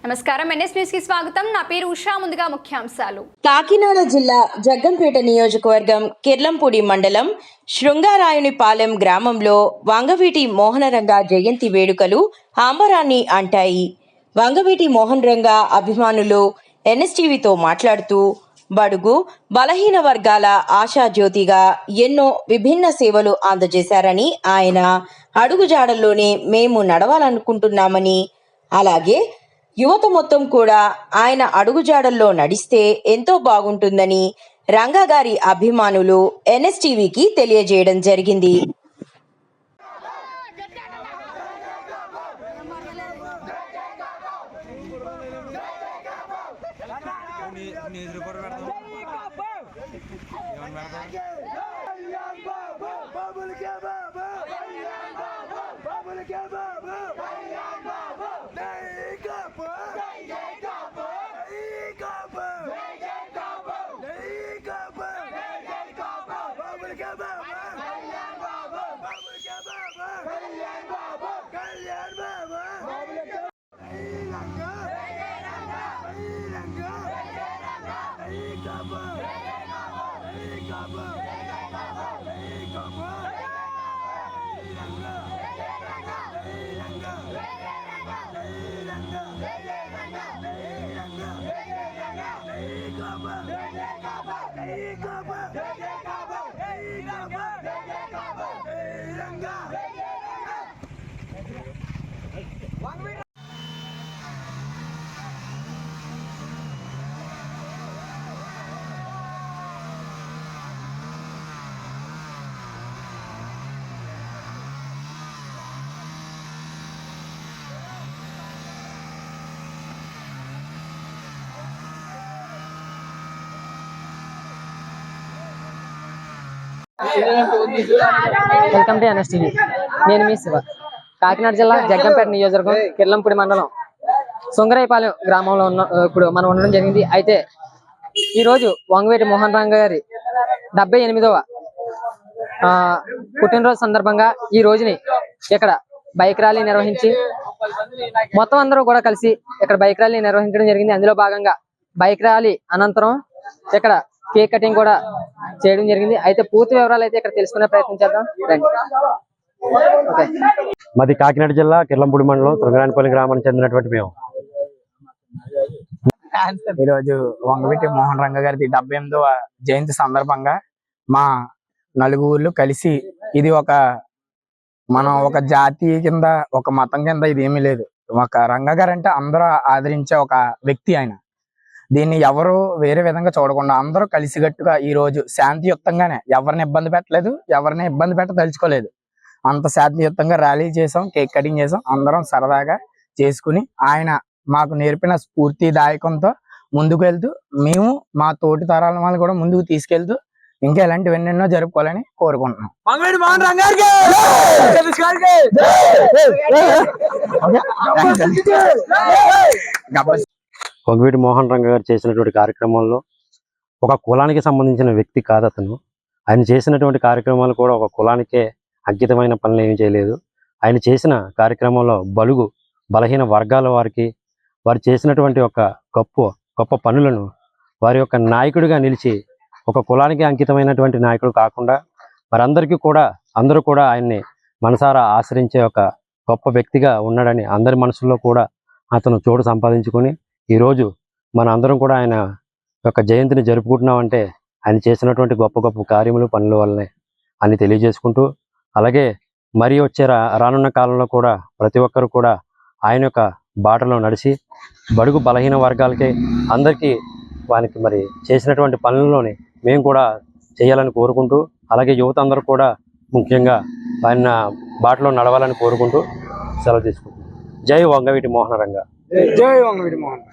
నమస్కారం, NS news కి స్వాగతం. నా పేరు ఉషా. ముందుగా ముఖ్యాంశాలు. కాకినాడ జిల్లా జగ్గంపేట నియోజకవర్గం కిర్లంపూడి మండలం శృంగారాయునిపాలెం గ్రామంలో వంగవీటి మోహనరంగ జయంతి వేడుకలు ఆంబరాన్ని అంటాయి. వంగవీటి మోహనరంగ అభిమానులు ఎన్ఎస్టీవీతో మాట్లాడుతూ బడుగు బలహీన వర్గాల ఆశాజ్యోతిగా ఎన్నో విభిన్న సేవలు అందజేశారని, ఆయన అడుగుజాడల్లోనే మేము నడవాలనుకుంటున్నామని, అలాగే యువత మొత్తం కూడా ఆయన అడుగుజాడల్లో నడిస్తే ఎంతో బాగుంటుందని రంగా గారి అభిమానులు ఎన్ఎస్టీవీకి తెలియజేయడం జరిగింది. Welcome to NSTV. నేను మీ శివ. కాకినాడ జిల్లా జగ్గంపేట నియోజకవర్గం కిర్లంపూడి మండలం శృంగారాయునిపాలెం గ్రామంలో ఇప్పుడు మనం ఉండడం జరిగింది. అయితే ఈరోజు వంగవీటి మోహనరంగ గారి 78వ పుట్టినరోజు సందర్భంగా ఈ రోజుని ఇక్కడ బైక్ ర్యాలీ నిర్వహించి మొత్తం అందరూ కూడా కలిసి ఇక్కడ బైక్ ర్యాలీ నిర్వహించడం జరిగింది. అందులో భాగంగా బైక్ ర్యాలీ అనంతరం ఇక్కడ కేక్ కటింగ్ కూడా చేయడం జరిగింది. అయితే పూర్తి వివరాలు అయితే ఇక్కడ తెలుసుకునే ప్రయత్నం చేద్దాం. మాది కాకినాడ జిల్లా కిర్లంపూడి మండలం శృంగారాయునిపాలెం గ్రామానికి చెందినటువంటి మేము ఈరోజు వంగవీటి మోహనరంగ గారి 78వ జయంతి సందర్భంగా మా నలుగురు కలిసి, ఇది మనం ఒక జాతి కింద, ఒక మతం కింద ఇది ఏమీ లేదు. ఒక రంగ గారు అంటే అందరూ ఆదరించే ఒక వ్యక్తి ఆయన. దీన్ని ఎవరు వేరే విధంగా చూడకుండా అందరూ కలిసిగట్టుగా ఈ రోజు శాంతియుక్తంగానే, ఎవరిని ఇబ్బంది పెట్టలేదు, ఎవరిని ఇబ్బంది పెట్టదలుచుకోలేదు. అంత శాంతియుక్తంగా ర్యాలీ చేసాం, కేక్ కటింగ్ చేసాం, అందరం సరదాగా చేసుకుని ఆయన మాకు నేర్పిన స్ఫూర్తిదాయకంతో ముందుకు వెళ్తూ, మేము మా తోటి తరాల వాళ్ళు కూడా ముందుకు తీసుకెళ్తూ ఇంకా ఇలాంటివి ఎన్నెన్నో జరుపుకోవాలని కోరుకుంటున్నాం. వంగవీటి మోహనరంగ గారు చేసినటువంటి కార్యక్రమాల్లో ఒక కులానికి సంబంధించిన వ్యక్తి కాదు అతను. ఆయన చేసినటువంటి కార్యక్రమాలు కూడా ఒక కులానికే అంకితమైన పనులు ఏమీ చేయలేదు. ఆయన చేసిన కార్యక్రమంలో బలుగు బలహీన వర్గాల వారికి వారు చేసినటువంటి ఒక గొప్ప పనులను వారి యొక్క నాయకుడిగా నిలిచి, ఒక కులానికి అంకితమైనటువంటి నాయకుడు కాకుండా వారందరికీ కూడా అందరూ కూడా ఆయన్ని మనసారా ఆశ్రయించే ఒక గొప్ప వ్యక్తిగా ఉన్నాడని అందరి మనసుల్లో కూడా అతను చోటు సంపాదించుకొని ఈరోజు మన అందరం కూడా ఆయన యొక్క జయంతిని జరుపుకుంటున్నామంటే ఆయన చేసినటువంటి గొప్ప కార్యములు పనుల వల్లనే అని తెలియజేసుకుంటూ, అలాగే మరి వచ్చే రానున్న కాలంలో కూడా ప్రతి ఒక్కరు కూడా ఆయన యొక్క బాటలో నడిచి బడుగు బలహీన వర్గాలకి అందరికీ వానికి మరి చేసినటువంటి పనుల్లోనే మేము కూడా చేయాలని కోరుకుంటూ, అలాగే యువత అందరూ కూడా ముఖ్యంగా ఆయన బాటలో నడవాలని కోరుకుంటూ సెలవు తీసుకుంటున్నాం. జై వంగవీటి మోహనరంగ. జై వంగవీటి మోహన్.